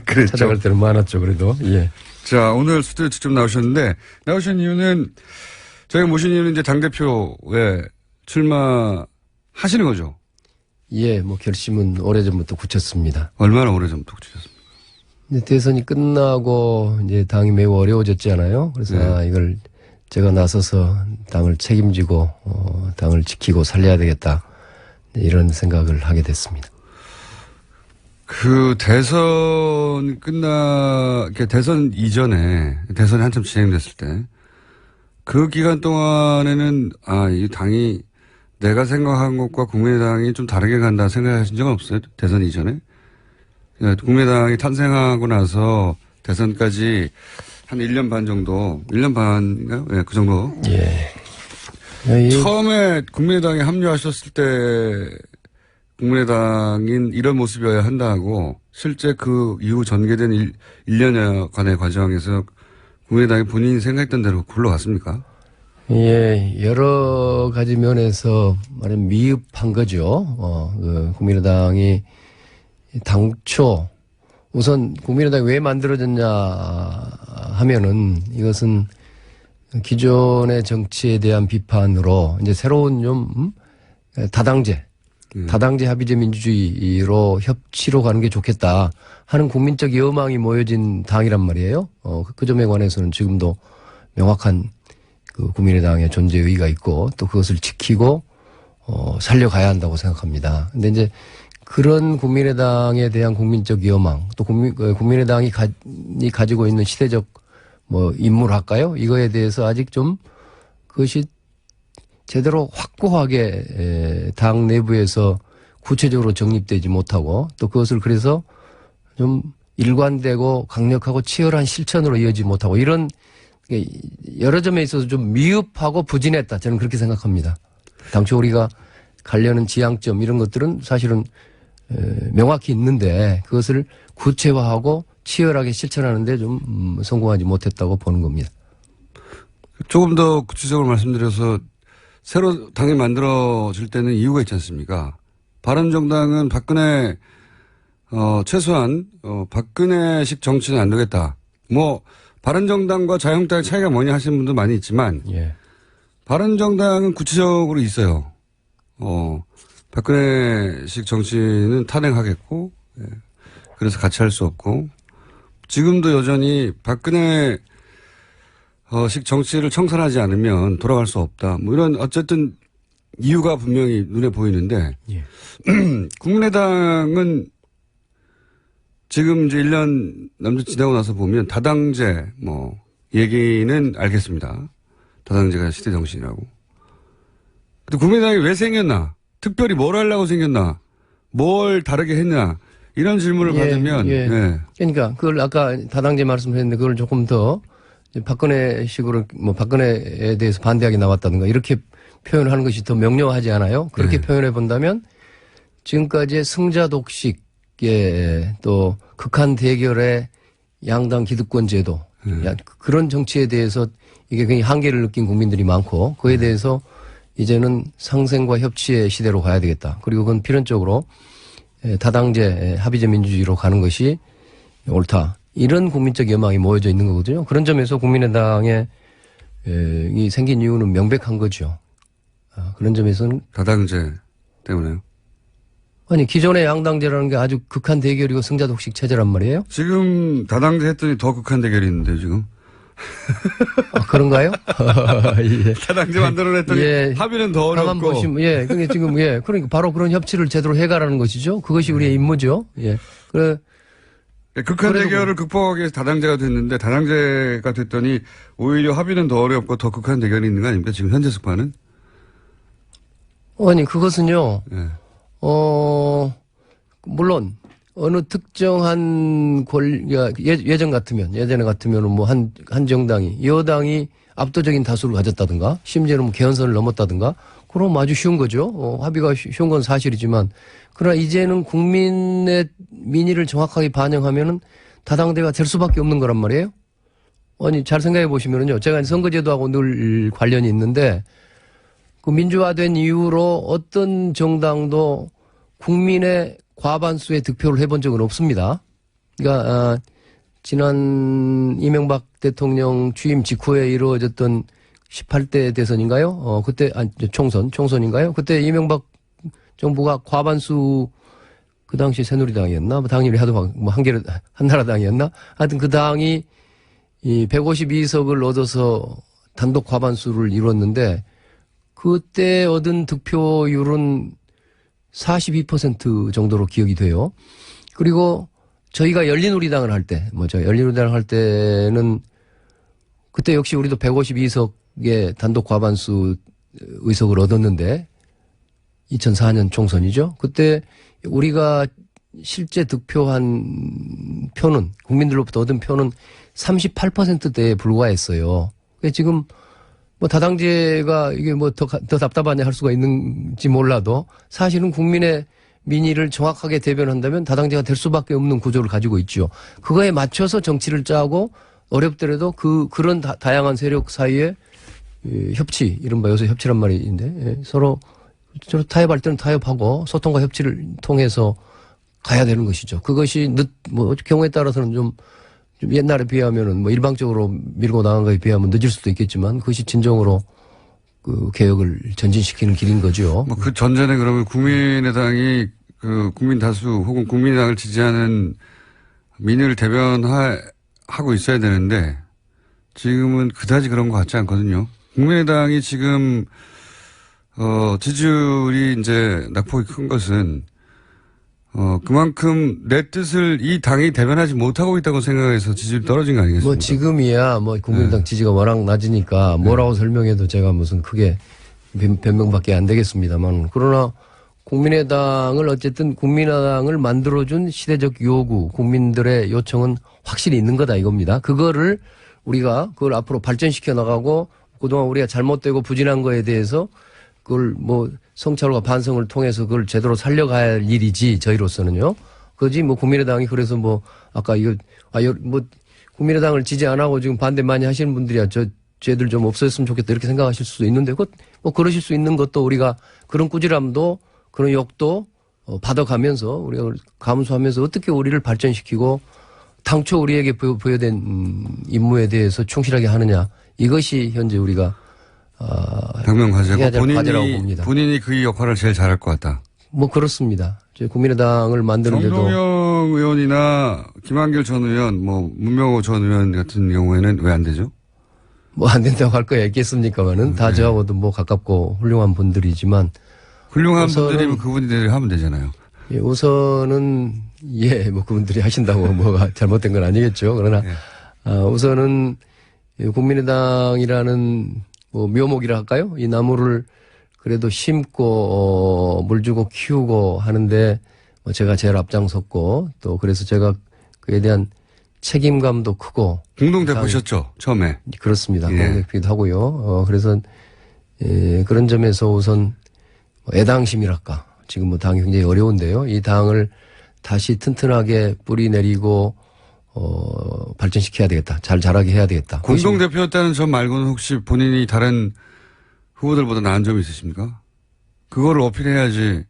[SPEAKER 1] 그랬죠.
[SPEAKER 3] 찾아갈 때는 많았죠, 그래도. 예.
[SPEAKER 1] 자, 오늘 스튜디오 직접 나오셨는데, 나오신 이유는, 저희가 모신 이유는 이제 당대표에 출마하시는 거죠?
[SPEAKER 3] 예, 뭐 결심은 오래전부터 굳혔습니다.
[SPEAKER 1] 얼마나 오래전부터 굳히셨습니까?
[SPEAKER 3] 이제 대선이 끝나고 이제 당이 매우 어려워졌잖아요. 그래서
[SPEAKER 1] 네.
[SPEAKER 3] 이걸 제가 나서서 당을 책임지고 당을 지키고 살려야 되겠다 이런 생각을 하게 됐습니다.
[SPEAKER 1] 그 대선 대선 이전에 대선이 한참 진행됐을 때 그 기간 동안에는 이 당이 내가 생각한 것과 국민의당이 좀 다르게 간다 생각하신 적은 없어요? 대선 이전에? 국민의당이 탄생하고 나서 대선까지 한 1년 반 정도, 1년 반인가요? 예, 그 정도.
[SPEAKER 3] 예.
[SPEAKER 1] 처음에 국민의당에 합류하셨을 때 국민의당인 이런 모습이어야 한다고 실제 그 이후 전개된 1년여간의 과정에서 국민의당이 본인이 생각했던 대로 굴러갔습니까?
[SPEAKER 3] 예, 여러 가지 면에서 말하면 미흡한 거죠. 국민의당이 당초 우선 국민의당이 왜 만들어졌냐 하면은 이것은 기존의 정치에 대한 비판으로 이제 새로운 좀 다당제 합의제 민주주의로 협치로 가는 게 좋겠다 하는 국민적 여망이 모여진 당이란 말이에요. 그 점에 관해서는 지금도 명확한 그 국민의당의 존재 의의가 있고 또 그것을 지키고 살려가야 한다고 생각합니다. 근데 이제 그런 국민의당에 대한 국민적 여망 또 국민의당이 가지고 있는 시대적 뭐 인물할까요? 이거에 대해서 아직 좀 그것이 제대로 확고하게 당 내부에서 구체적으로 정립되지 못하고 또 그것을 그래서 좀 일관되고 강력하고 치열한 실천으로 이어지지 못하고 이런 여러 점에 있어서 좀 미흡하고 부진했다. 저는 그렇게 생각합니다. 당초 우리가 가려는 지향점 이런 것들은 사실은 명확히 있는데 그것을 구체화하고 치열하게 실천하는데 좀 성공하지 못했다고 보는 겁니다.
[SPEAKER 1] 조금 더 구체적으로 말씀드려서 새로 당이 만들어질 때는 이유가 있지 않습니까? 바른정당은 박근혜 최소한 박근혜식 정치는 안 되겠다. 뭐 바른정당과 자유한국당의 차이가 뭐냐 하시는 분도 많이 있지만
[SPEAKER 3] 예.
[SPEAKER 1] 바른정당은 구체적으로 있어요. 박근혜식 정치는 탄핵하겠고 그래서 같이 할 수 없고 지금도 여전히 박근혜 식 정치를 청산하지 않으면 돌아갈 수 없다. 뭐 이런 어쨌든 이유가 분명히 눈에 보이는데
[SPEAKER 3] 예.
[SPEAKER 1] 국민의당은 지금 이제 1년 남짓 지나고 나서 보면 다당제 뭐 얘기는 알겠습니다. 다당제가 시대 정신이라고. 근데 국민의당이 왜 생겼나? 특별히 뭘 하려고 생겼나? 뭘 다르게 했나? 이런 질문을 받으면 예.
[SPEAKER 3] 그러니까 그걸 아까 다당제 말씀하셨는데 그걸 조금 더 박근혜식으로 뭐 박근혜에 대해서 반대하게 나왔다든가 이렇게 표현을 하는 것이 더 명료하지 않아요? 그렇게 표현해 본다면 지금까지의 승자 독식의 또 극한 대결의 양당 기득권 제도 그런 정치에 대해서 이게 굉장히 한계를 느낀 국민들이 많고 그에 대해서 이제는 상생과 협치의 시대로 가야 되겠다. 그리고 그건 필연적으로 다당제 합의제 민주주의로 가는 것이 옳다. 이런 국민적 여망이 모여져 있는 거거든요. 그런 점에서 국민의당에 이 생긴 이유는 명백한 거죠. 그런 점에서는
[SPEAKER 1] 다당제 때문에요.
[SPEAKER 3] 아니 기존의 양당제라는 게 아주 극한 대결이고 승자 독식 체제란 말이에요.
[SPEAKER 1] 지금 다당제 했더니 더 극한 대결이 있는데 지금.
[SPEAKER 3] 그런가요? 예.
[SPEAKER 1] 다당제 만들어냈더니 합의는 더 어렵고.
[SPEAKER 3] 보시면 그게 지금 그러니까 바로 그런 협치를 제대로 해가라는 것이죠. 그것이 우리의 임무죠. 예. 그래.
[SPEAKER 1] 극한 대결을 극복하기 위해서 다당제가 됐는데 다당제가 됐더니 오히려 합의는 더 어렵고 더 극한 대결이 있는 거 아닙니까? 지금 현재 속파는?
[SPEAKER 3] 아니 그것은요.
[SPEAKER 1] 네.
[SPEAKER 3] 물론 어느 특정한 예전에 같으면 뭐 한 정당이 여당이 압도적인 다수를 가졌다든가 심지어는 뭐 개헌선을 넘었다든가 그럼 아주 쉬운 거죠. 합의가 쉬운 건 사실이지만 그러나 이제는 국민의 민의를 정확하게 반영하면은 다당대가 될 수밖에 없는 거란 말이에요. 아니, 잘 생각해 보시면은요. 제가 선거제도하고 늘 관련이 있는데 그 민주화된 이후로 어떤 정당도 국민의 과반수의 득표를 해본 적은 없습니다. 그러니까, 지난 이명박 대통령 취임 직후에 이루어졌던 18대 대선인가요? 그때, 총선인가요? 그때 이명박 정부가 과반수 그 당시 새누리당이었나? 뭐 당일이 하도 뭐 한나라당이었나? 하여튼 그 당이 이 152석을 얻어서 단독 과반수를 이뤘는데 그때 얻은 득표율은 42% 정도로 기억이 돼요. 그리고 저희가 열린우리당을 할 때, 열린우리당을 할 때는 그때 역시 우리도 152석의 단독 과반수 의석을 얻었는데 2004년 총선이죠. 그때 우리가 실제 득표한 표는 국민들로부터 얻은 표는 38%대에 불과했어요. 지금 뭐 다당제가 이게 뭐 더 답답하냐 할 수가 있는지 몰라도 사실은 국민의 민의를 정확하게 대변한다면 다당제가 될 수밖에 없는 구조를 가지고 있죠. 그거에 맞춰서 정치를 짜고 어렵더라도 그런 다양한 세력 사이에 협치, 이른바 요새 협치란 말인데 서로 타협할 때는 타협하고 소통과 협치를 통해서 가야 되는 것이죠. 그것이 경우에 따라서는 좀 옛날에 비하면은 뭐 일방적으로 밀고 나간 거에 비하면 늦을 수도 있겠지만 그것이 진정으로 그 개혁을 전진시키는 길인 거죠.
[SPEAKER 1] 뭐 그 전전에 그러면 국민의당이 그 국민 다수 혹은 국민의당을 지지하는 민의를 대변하고 있어야 되는데 지금은 그다지 그런 것 같지 않거든요. 국민의당이 지금 지지율이 이제 낙폭이 큰 것은 그만큼 내 뜻을 이 당이 대변하지 못하고 있다고 생각해서 지지율이 떨어진 거 아니겠습니까?
[SPEAKER 3] 뭐 지금이야 뭐 국민의당 지지가 워낙 낮으니까 뭐라고 설명해도 제가 무슨 크게 변명밖에 안 되겠습니다만 그러나 국민의당을 어쨌든 국민의당을 만들어준 시대적 요구, 국민들의 요청은 확실히 있는 거다 이겁니다. 그거를 우리가 그걸 앞으로 발전시켜 나가고 그동안 우리가 잘못되고 부진한 거에 대해서 그걸 뭐 성찰과 반성을 통해서 그걸 제대로 살려가야 할 일이지 저희로서는요. 그지 뭐 국민의당이 그래서 뭐 아까 이거 뭐 국민의당을 지지 안 하고 지금 반대 많이 하시는 분들이야 쟤들 좀 없어졌으면 좋겠다 이렇게 생각하실 수도 있는데 뭐 그러실 수 있는 것도 우리가 그런 꾸지람도 그런 욕도 받아가면서 우리가 감수하면서 어떻게 우리를 발전시키고 당초 우리에게 부여된 임무에 대해서 충실하게 하느냐 이것이 현재 우리가
[SPEAKER 1] 당면 과제고
[SPEAKER 3] 과제라고 봅니다.
[SPEAKER 1] 본인이 그 역할을 제일 잘할 것 같다.
[SPEAKER 3] 뭐 그렇습니다. 저희 국민의당을 만드는데도
[SPEAKER 1] 정동영 의원이나 김한길 전 의원, 뭐 문명호 전 의원 같은 경우에는 왜 안 되죠?
[SPEAKER 3] 뭐 안 된다고 할 거야 있겠습니까만은 다 저하고도 뭐 가깝고 훌륭한 분들이지만
[SPEAKER 1] 훌륭한 분들이면 그분들이 하면 되잖아요.
[SPEAKER 3] 예, 우선은 뭐 그분들이 하신다고 뭐가 잘못된 건 아니겠죠. 그러나 우선은 국민의당이라는 뭐 묘목이라 할까요? 이 나무를 그래도 심고 물 주고 키우고 하는데 뭐 제가 제일 앞장섰고 또 그래서 제가 그에 대한 책임감도 크고
[SPEAKER 1] 공동대표셨죠 처음에.
[SPEAKER 3] 그렇습니다.
[SPEAKER 1] 예.
[SPEAKER 3] 공동대표기도 하고요. 그래서 그런 점에서 우선 애당심이랄까 지금 뭐 당이 굉장히 어려운데요. 이 당을 다시 튼튼하게 뿌리 내리고 발전시켜야 되겠다. 잘 자라게 해야 되겠다.
[SPEAKER 1] 공동대표였다는 점 말고는 혹시 본인이 다른 후보들보다 나은 점이 있으십니까? 그거를 어필해야지.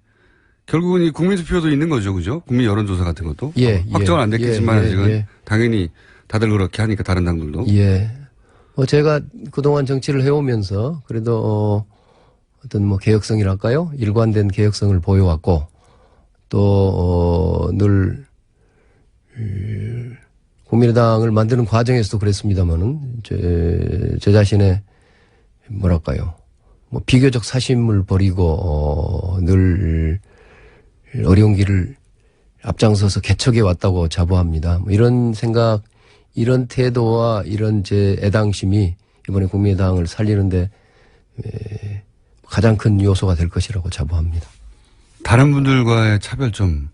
[SPEAKER 1] 결국은 이 국민투표도 있는 거죠, 그죠? 국민 여론조사 같은 것도. 확정은 안 됐겠지만 아직은 당연히 다들 그렇게 하니까 다른 당들도.
[SPEAKER 3] 제가 그동안 정치를 해오면서 그래도 어떤 뭐 개혁성이랄까요? 일관된 개혁성을 보여왔고 또 늘 국민의당을 만드는 과정에서도 그랬습니다만은 제 자신의 뭐랄까요? 뭐 비교적 사심을 버리고 늘 어려운 길을 앞장서서 개척해 왔다고 자부합니다. 뭐 이런 생각, 이런 태도와 이런 제 애당심이 이번에 국민의당을 살리는데 가장 큰 요소가 될 것이라고 자부합니다.
[SPEAKER 1] 다른 분들과의 차별점.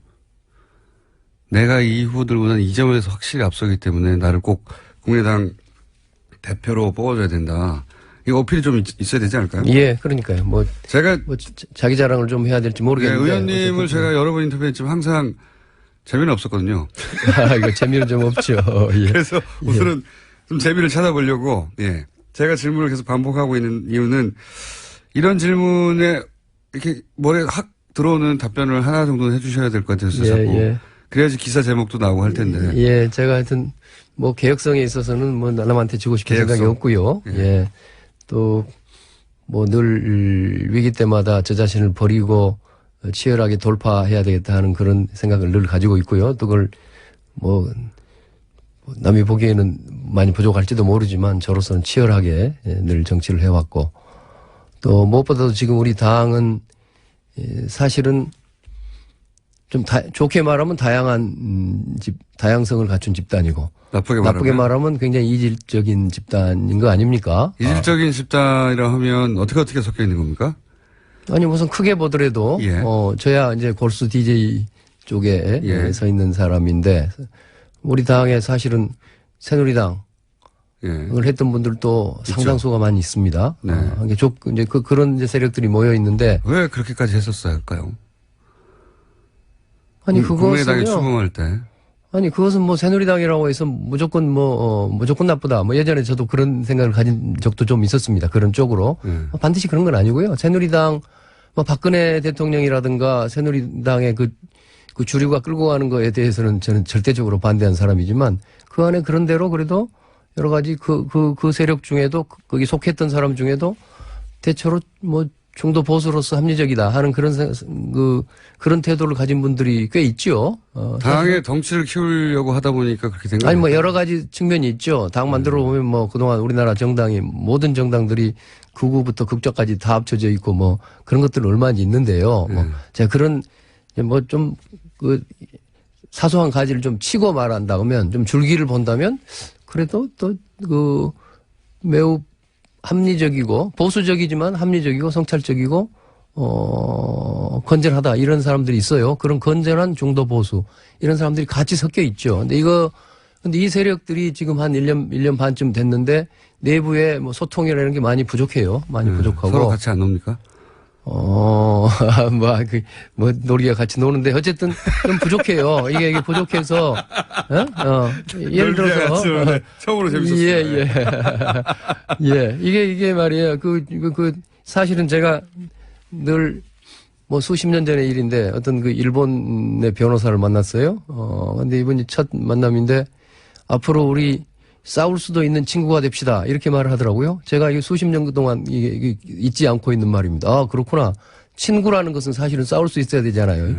[SPEAKER 1] 내가 이 후보들보다는 이 점에서 확실히 앞서기 때문에 나를 꼭 국민의당 대표로 뽑아줘야 된다. 이거 어필이 좀 있어야 되지 않을까요?
[SPEAKER 3] 그러니까요.
[SPEAKER 1] 제가
[SPEAKER 3] 자기 자랑을 좀 해야 될지 모르겠는데.
[SPEAKER 1] 의원님을 제가 여러 번 인터뷰했지만 항상 재미는 없었거든요.
[SPEAKER 3] 이거 재미는 좀 없죠.
[SPEAKER 1] 그래서 우선은 좀 재미를 찾아보려고, 예. 제가 질문을 계속 반복하고 있는 이유는 이런 질문에 이렇게 머리에 확 들어오는 답변을 하나 정도는 해주셔야 될 것 같아서 자꾸.
[SPEAKER 3] 예.
[SPEAKER 1] 그래야지 기사 제목도 나오고 할 텐데.
[SPEAKER 3] 예, 제가 하여튼 뭐 개혁성에 있어서는 뭐 남한테 주고 싶은
[SPEAKER 1] 개혁성.
[SPEAKER 3] 생각이 없고요.
[SPEAKER 1] 예.
[SPEAKER 3] 예. 또 뭐 늘 위기 때마다 저 자신을 버리고 치열하게 돌파해야 되겠다 하는 그런 생각을 늘 가지고 있고요. 또 그걸 뭐 남이 보기에는 많이 부족할지도 모르지만 저로서는 치열하게 늘 정치를 해왔고 또 무엇보다도 지금 우리 당은 사실은 좀 좋게 말하면 다양성을 갖춘 집단이고 나쁘게 말하면 굉장히 이질적인 집단인 거 아닙니까?
[SPEAKER 1] 이질적인 집단이라 하면 어떻게 섞여 있는 겁니까?
[SPEAKER 3] 아니 무슨 크게 보더라도
[SPEAKER 1] 예.
[SPEAKER 3] 저야 이제 골수 DJ 쪽에
[SPEAKER 1] 예.
[SPEAKER 3] 서 있는 사람인데 우리 당에 사실은 새누리당을
[SPEAKER 1] 예.
[SPEAKER 3] 했던 분들도 상당수가 많이 있습니다.
[SPEAKER 1] 네.
[SPEAKER 3] 이제 그런 이제 세력들이 모여 있는데
[SPEAKER 1] 왜 그렇게까지 했었어야 할까요?
[SPEAKER 3] 아니
[SPEAKER 1] 국민의당에
[SPEAKER 3] 그것은요.
[SPEAKER 1] 출범할 때.
[SPEAKER 3] 아니 그것은 뭐 새누리당이라고 해서 무조건 무조건 나쁘다. 뭐 예전에 저도 그런 생각을 가진 적도 좀 있었습니다. 그런 쪽으로 반드시 그런 건 아니고요. 새누리당 뭐 박근혜 대통령이라든가 새누리당의 그 주류가 끌고 가는 거에 대해서는 저는 절대적으로 반대한 사람이지만 그 안에 그런 대로 그래도 여러 가지 그 세력 중에도 거기 속했던 사람 중에도 대체로 뭐 중도 보수로서 합리적이다 하는 그런 태도를 가진 분들이 꽤 있죠.
[SPEAKER 1] 당의 덩치를 키우려고 하다 보니까 그렇게 된 거예요.
[SPEAKER 3] 아니 뭐 여러 가지 측면이 있죠. 당 만들어 보면 뭐 그동안 우리나라 정당이 모든 정당들이 극우부터 극좌까지 다 합쳐져 있고 뭐 그런 것들은 얼마나 있는데요. 뭐 제가 그런 뭐 좀 사소한 가지를 좀 치고 말한다 그러면 좀 줄기를 본다면 그래도 또 매우 합리적이고 보수적이지만 합리적이고 성찰적이고 건전하다 이런 사람들이 있어요. 그런 건전한 중도 보수 이런 사람들이 같이 섞여 있죠. 근데 이 세력들이 지금 한 1년 반쯤 됐는데 내부에 뭐 소통이라는 게 많이 부족해요. 많이 부족하고
[SPEAKER 1] 서로 같이 안 놉니까?
[SPEAKER 3] 놀이와 같이 노는데 어쨌든 좀 부족해요. 이게 부족해서 예를 들어서
[SPEAKER 1] 처음으로 재밌었어요.
[SPEAKER 3] 예. 이게 말이에요. 사실은 제가 늘 뭐 수십 년 전의 일인데 어떤 일본의 변호사를 만났어요. 근데 이분이 첫 만남인데 앞으로 우리 싸울 수도 있는 친구가 됩시다. 이렇게 말을 하더라고요. 제가 이 수십 년 동안 이게 잊지 않고 있는 말입니다. 아, 그렇구나. 친구라는 것은 사실은 싸울 수 있어야 되잖아요.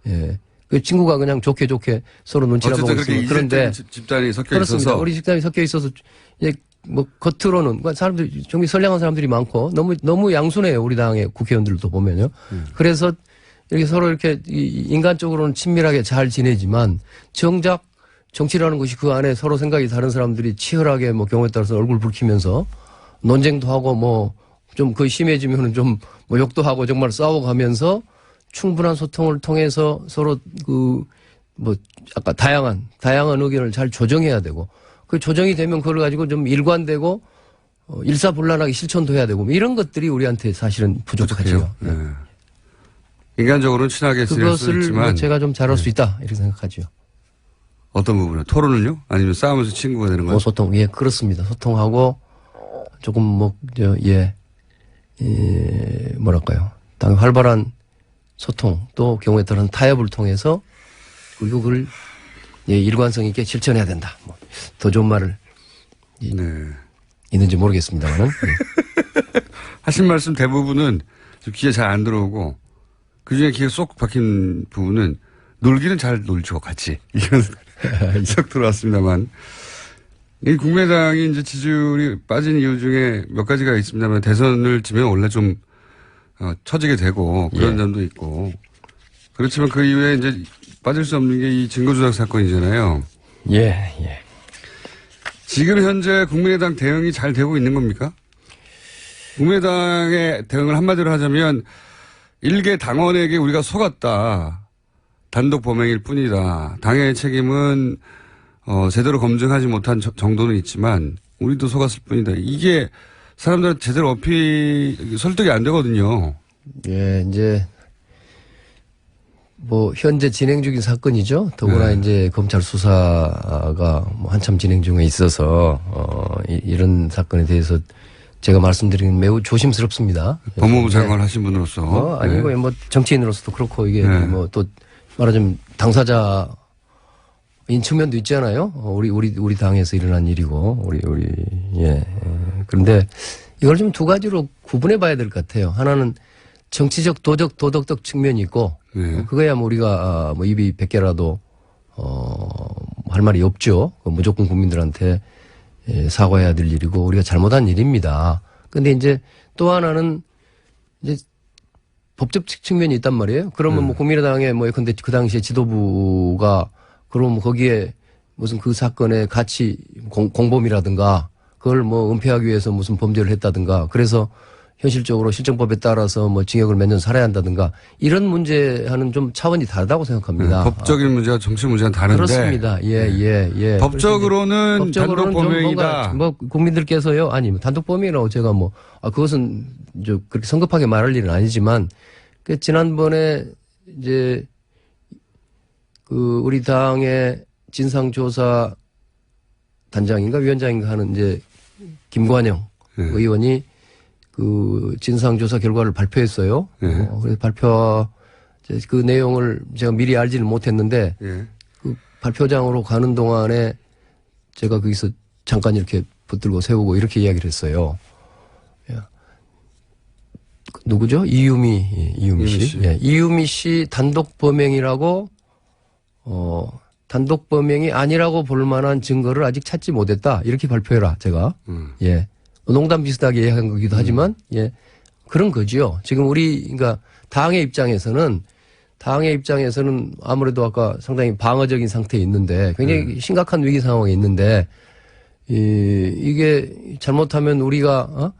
[SPEAKER 3] 예. 그 친구가 그냥 좋게 서로 눈치나 보고 있으면 그런데
[SPEAKER 1] 집단이 섞여
[SPEAKER 3] 그렇습니다.
[SPEAKER 1] 있어서
[SPEAKER 3] 우리 집단이 섞여 있어서 이제 뭐 겉으로는 사람들이 정말 선량한 사람들이 많고 너무 양순해요. 우리 당의 국회의원들도 보면요. 그래서 이렇게 서로 이렇게 인간적으로는 친밀하게 잘 지내지만 정작 정치라는 것이 그 안에 서로 생각이 다른 사람들이 치열하게 뭐 경우에 따라서 얼굴 붉히면서 논쟁도 하고 뭐 좀 거의 심해지면은 좀 뭐 욕도 하고 정말 싸워가면서 충분한 소통을 통해서 서로 아까 다양한 의견을 잘 조정해야 되고 그 조정이 되면 그걸 가지고 좀 일관되고 일사불란하게 실천도 해야 되고 뭐 이런 것들이 우리한테 사실은 부족하죠.
[SPEAKER 1] 네. 인간적으로는 친하게 지낼 수
[SPEAKER 3] 그것을
[SPEAKER 1] 있지만
[SPEAKER 3] 제가 좀 잘할 수 있다 이렇게 생각하죠.
[SPEAKER 1] 어떤 부분은 토론을요? 아니면 싸우면서 친구가 되는 거예요?
[SPEAKER 3] 소통, 그렇습니다. 소통하고 조금 뭐랄까요. 당 활발한 소통 또 경우에 따른 타협을 통해서 그리고 그걸 일관성 있게 실천해야 된다. 뭐 더 좋은 말을 있는지 모르겠습니다만은.
[SPEAKER 1] 하신 말씀 대부분은 좀 귀에 잘 안 들어오고 그중에 귀에 쏙 박힌 부분은 놀기는 잘 놀죠, 같이. 이건 쏙 들어왔습니다만. 이 국민의당이 이제 지지율이 빠진 이유 중에 몇 가지가 있습니다만 대선을 지면 원래 좀 처지게 되고 그런 점도 있고 그렇지만 그 이후에 이제 빠질 수 없는 게 이 증거조작 사건이잖아요.
[SPEAKER 3] 예.
[SPEAKER 1] 지금 현재 국민의당 대응이 잘 되고 있는 겁니까? 국민의당의 대응을 한마디로 하자면 일개 당원에게 우리가 속았다. 단독 범행일 뿐이다. 당의 책임은 제대로 검증하지 못한 정도는 있지만 우리도 속았을 뿐이다. 이게 사람들한테 제대로 설득이 안 되거든요.
[SPEAKER 3] 예, 이제 뭐 현재 진행 중인 사건이죠. 더구나
[SPEAKER 1] 네.
[SPEAKER 3] 이제 검찰 수사가 뭐 한참 진행 중에 있어서 이런 사건에 대해서 제가 말씀드리는 매우 조심스럽습니다.
[SPEAKER 1] 법무부 장관을 하신 분으로서.
[SPEAKER 3] 아니고
[SPEAKER 1] 네.
[SPEAKER 3] 뭐 정치인으로서도 그렇고 이게
[SPEAKER 1] 네.
[SPEAKER 3] 뭐 또 말하자면 당사자인 측면도 있잖아요. 우리 당에서 일어난 일이고 예. 그런데 이걸 좀 두 가지로 구분해 봐야 될 것 같아요. 하나는 정치적, 도덕적 측면이 있고,
[SPEAKER 1] 네.
[SPEAKER 3] 그거야 뭐 우리가 뭐 입이 100개라도 할 말이 없죠. 무조건 국민들한테 사과해야 될 일이고 우리가 잘못한 일입니다. 근데 이제 또 하나는 이제 법적 측면이 있단 말이에요. 그러면 뭐 국민의당에 뭐 근데 그 당시에 지도부가 그럼 거기에 무슨 그 사건의 가치 공범이라든가 그걸 뭐 은폐하기 위해서 무슨 범죄를 했다든가 그래서 현실적으로 실정법에 따라서 뭐 징역을 몇 년 살아야 한다든가 이런 문제와는 좀 차원이 다르다고 생각합니다.
[SPEAKER 1] 법적인 문제와 정치 문제는 다른데.
[SPEAKER 3] 그렇습니다. 예.
[SPEAKER 1] 법적으로는 단독 범행이다.
[SPEAKER 3] 뭐 국민들께서요. 아니 단독 범행이라고 제가 뭐 그것은 그렇게 성급하게 말할 일은 아니지만 그 지난번에 이제 그 우리 당의 진상조사 단장인가 위원장인가 하는 이제 김관영 의원이 그 진상조사 결과를 발표했어요. 그래서 그 내용을 제가 미리 알지는 못했는데 그 발표장으로 가는 동안에 제가 거기서 잠깐 이렇게 붙들고 세우고 이렇게 이야기를 했어요. 누구죠? 이유미 씨. 예, 이유미 씨 단독 범행이라고 단독 범행이 아니라고 볼 만한 증거를 아직 찾지 못했다. 이렇게 발표해라, 제가. 예. 농담 비슷하게 얘기한 거기도 하지만, 예. 그런 거지요. 지금 그러니까 당의 입장에서는 아무래도 아까 상당히 방어적인 상태에 있는데 굉장히 심각한 위기 상황에 있는데, 이게 잘못하면 우리가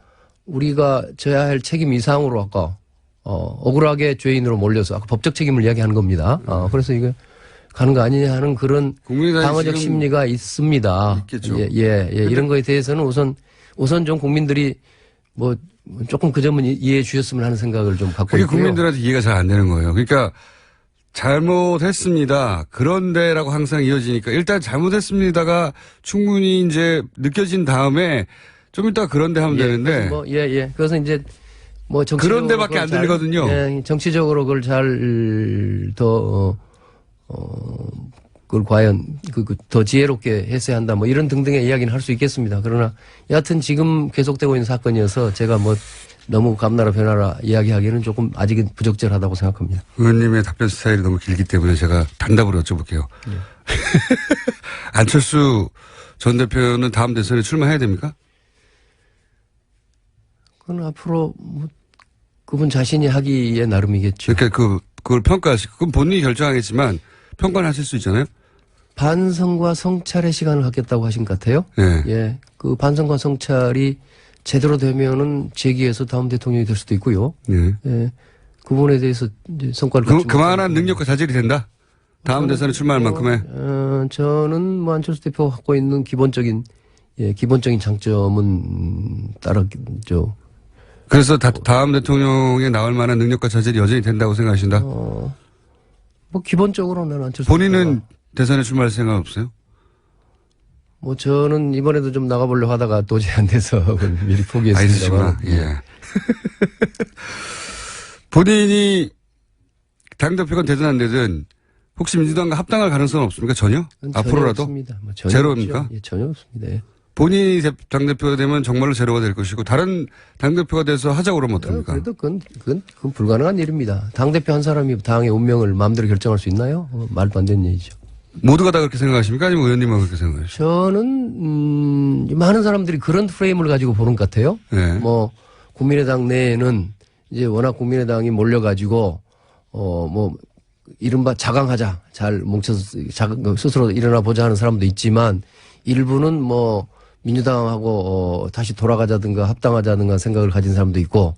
[SPEAKER 3] 져야 할 책임 이상으로 아까, 억울하게 죄인으로 몰려서 아까 법적 책임을 이야기하는 겁니다. 그래서 이거 가는 거 아니냐 하는 그런 방어적 심리가 있습니다.
[SPEAKER 1] 있겠죠.
[SPEAKER 3] 예. 이런 거에 대해서는 우선 좀 국민들이 뭐 조금 그 점은 이해해 주셨으면 하는 생각을 좀 갖고
[SPEAKER 1] 그게
[SPEAKER 3] 있고요.
[SPEAKER 1] 국민들한테 이해가 잘 안 되는 거예요. 그러니까 잘못했습니다. 그런데라고 항상 이어지니까 일단 잘못했습니다가 충분히 이제 느껴진 다음에 좀 이따 그런데 하면 되는데.
[SPEAKER 3] 그래서 이제 뭐 정치적으로
[SPEAKER 1] 그런데밖에 안 들리거든요.
[SPEAKER 3] 예, 정치적으로 그걸 잘 그걸 과연 더 지혜롭게 했어야 한다 뭐 이런 등등의 이야기는 할 수 있겠습니다. 그러나 여하튼 지금 계속되고 있는 사건이어서 제가 뭐 너무 감나라 변하라 이야기하기는 조금 아직은 부적절하다고 생각합니다.
[SPEAKER 1] 의원님의 답변 스타일이 너무 길기 때문에 제가 단답으로 여쭤볼게요. 안철수 전 대표는 다음 대선에 출마해야 됩니까?
[SPEAKER 3] 그건 앞으로 뭐 그분 자신이 하기에 나름이겠죠.
[SPEAKER 1] 그러니까 그걸 평가하시고 그건 본인이 결정하겠지만 평가를 하실 수 있잖아요.
[SPEAKER 3] 반성과 성찰의 시간을 갖겠다고 하신 것 같아요.
[SPEAKER 1] 네.
[SPEAKER 3] 예. 그 반성과 성찰이 제대로 되면은 재기해서 다음 대통령이 될 수도 있고요.
[SPEAKER 1] 네.
[SPEAKER 3] 예. 그 부분에 대해서 이제 성과를
[SPEAKER 1] 그만한 능력과 자질이 된다. 다음 대선에 출마할 만큼의.
[SPEAKER 3] 저는 뭐 안철수 대표가 갖고 있는 기본적인 장점은 따르죠.
[SPEAKER 1] 그래서 다음 대통령에 나올 만한 능력과 자질이 여전히 된다고 생각하신다.
[SPEAKER 3] 뭐 기본적으로는 안철수
[SPEAKER 1] 본인은 대선에 출마할 생각 없어요?
[SPEAKER 3] 뭐 저는 이번에도 좀 나가보려고 하다가 도저히 안 돼서 미리 포기했습니다.
[SPEAKER 1] 예. 본인이 당대표가 되든 안 되든 혹시 민주당과 합당할 가능성은 없습니까? 전혀? 앞으로라도?
[SPEAKER 3] 없습니다. 뭐
[SPEAKER 1] 제로입니까?
[SPEAKER 3] 예, 전혀 없습니다. 예.
[SPEAKER 1] 본인이 당대표가 되면 정말로 제로가 될 것이고 다른 당대표가 돼서 하자고 그러면 어떡합니까?
[SPEAKER 3] 그래도 그건 불가능한 일입니다. 당대표 한 사람이 당의 운명을 마음대로 결정할 수 있나요? 말도 안 되는 얘기죠.
[SPEAKER 1] 모두가 다 그렇게 생각하십니까? 아니면 의원님만 그렇게 생각하십니까?
[SPEAKER 3] 저는 많은 사람들이 그런 프레임을 가지고 보는 것 같아요.
[SPEAKER 1] 네.
[SPEAKER 3] 뭐 국민의당 내에는 이제 워낙 국민의당이 몰려가지고 뭐 이른바 자강하자 잘 뭉쳐서 스스로 일어나 보자 하는 사람도 있지만 일부는 뭐 민주당하고 다시 돌아가자든가 합당하자든가 생각을 가진 사람도 있고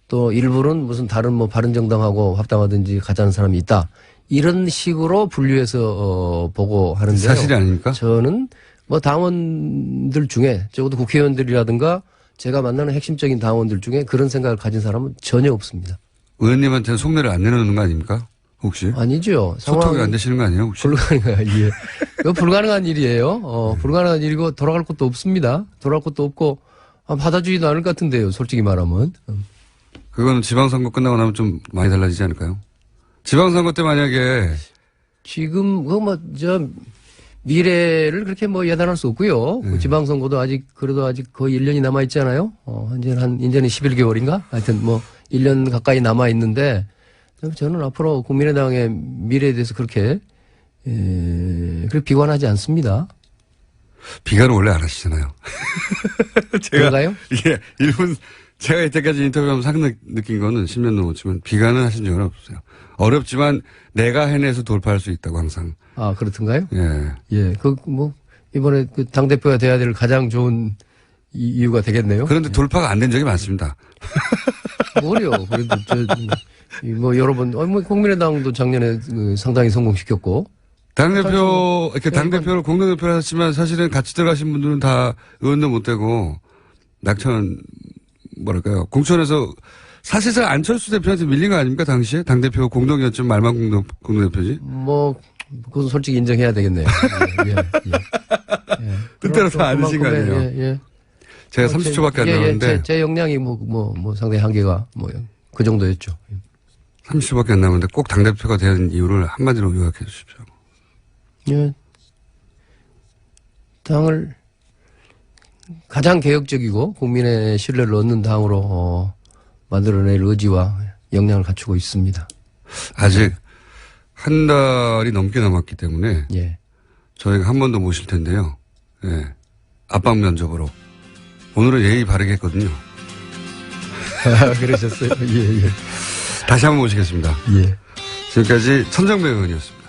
[SPEAKER 3] 또 일부는 무슨 다른 뭐 바른정당하고 합당하든지 가자는 사람이 있다. 이런 식으로 분류해서 보고 하는데요.
[SPEAKER 1] 사실이 아닙니까?
[SPEAKER 3] 저는 뭐 당원들 중에 적어도 국회의원들이라든가 제가 만나는 핵심적인 당원들 중에 그런 생각을 가진 사람은 전혀 없습니다.
[SPEAKER 1] 의원님한테는 속내를 안 내놓는 거 아닙니까? 혹시?
[SPEAKER 3] 아니죠.
[SPEAKER 1] 소통이 안 되시는 거 아니에요, 혹시?
[SPEAKER 3] 불가능한, 예. 이거 불가능한 일이에요. 불가능한 일이고 돌아갈 곳도 없습니다. 돌아갈 곳도 없고 받아주지도 않을 것 같은데요. 솔직히 말하면.
[SPEAKER 1] 그거는 지방선거 끝나고 나면 좀 많이 달라지지 않을까요? 지방선거 때 만약에
[SPEAKER 3] 지금 미래를 그렇게 예단할 수 없고요. 그 지방선거도 그래도 아직 거의 1년이 남아 있잖아요. 이제는 11개월인가? 하여튼 1년 가까이 남아 있는데 저는 앞으로 국민의당의 미래에 대해서 그렇게 비관하지 않습니다.
[SPEAKER 1] 비관을 원래 안 하시잖아요.
[SPEAKER 3] 그런가요?
[SPEAKER 1] 이게 제가 이때까지 인터뷰하면서 상당히 느낀 거는 10년 넘었지만 비관은 하신 적은 없어요. 어렵지만 내가 해내서 돌파할 수 있다고 항상.
[SPEAKER 3] 아, 그렇던가요?
[SPEAKER 1] 예.
[SPEAKER 3] 예. 이번에 당대표가 돼야 될 가장 좋은 이유가 되겠네요.
[SPEAKER 1] 그런데 돌파가 안 된 적이 많습니다.
[SPEAKER 3] 뭐래요. 그래도 여러 번, 국민의당도 작년에 상당히 성공시켰고.
[SPEAKER 1] 당대표를 공동대표를 하셨지만 사실은 같이 들어가신 분들은 다 의원도 못 되고 공천에서 사실상 안철수 대표한테 밀린 거 아닙니까, 당시에? 당대표 공동이었지만 말만 공동대표지?
[SPEAKER 3] 그건 솔직히 인정해야 되겠네요. 예.
[SPEAKER 1] 뜻대로 다 아니신 거 아니에요?
[SPEAKER 3] 예.
[SPEAKER 1] 제가 30초밖에 안 남았는데.
[SPEAKER 3] 제 역량이 상당히 한계가 그 정도였죠.
[SPEAKER 1] 30초밖에 안 남았는데 꼭 당대표가 된 이유를 한마디로 요약해 주십시오.
[SPEAKER 3] 예. 당을 가장 개혁적이고 국민의 신뢰를 얻는 당으로 만들어낼 의지와 역량을 갖추고 있습니다.
[SPEAKER 1] 아직 한 달이 넘게 남았기 때문에
[SPEAKER 3] 예.
[SPEAKER 1] 저희가 한 번 더 모실 텐데요. 예. 압박 면접으로. 오늘은 예의 바르게 했거든요.
[SPEAKER 3] 그러셨어요? 예.
[SPEAKER 1] 다시 한번 모시겠습니다.
[SPEAKER 3] 예.
[SPEAKER 1] 지금까지 천정배 의원이었습니다.